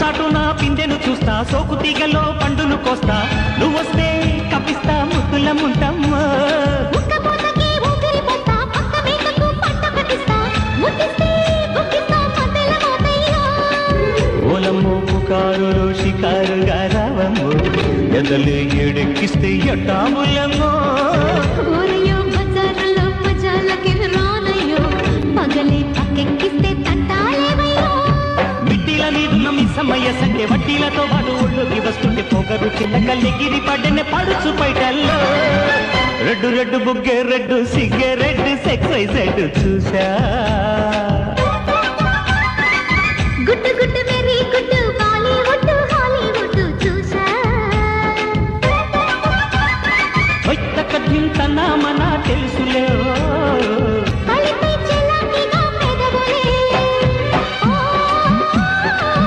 చాటున పిందెను చూస్తా, సోకు తీగలో పండును కోస్తా, నువ్వొస్తే కప్పిస్తా ముద్దుల ముంటమ్మా. ఓలమ్మో పుకారులో షికారుగా రావమ్మో, ఎదలే ఏడెక్కిస్తే ఎట్టాములమ్మో. సమయ సంఖ్య వడ్డీలతో పాటు ఒళ్ళుకి వస్తుంటే పొగరు చిల్లకల్లెగిరి పడ్డనే పడుచు పైటల్లో. రెడ్డు రెడ్డు బుగ్గే రెడ్డు సిగ్గే రెడ్డు సెక్సైజ్ చూసా.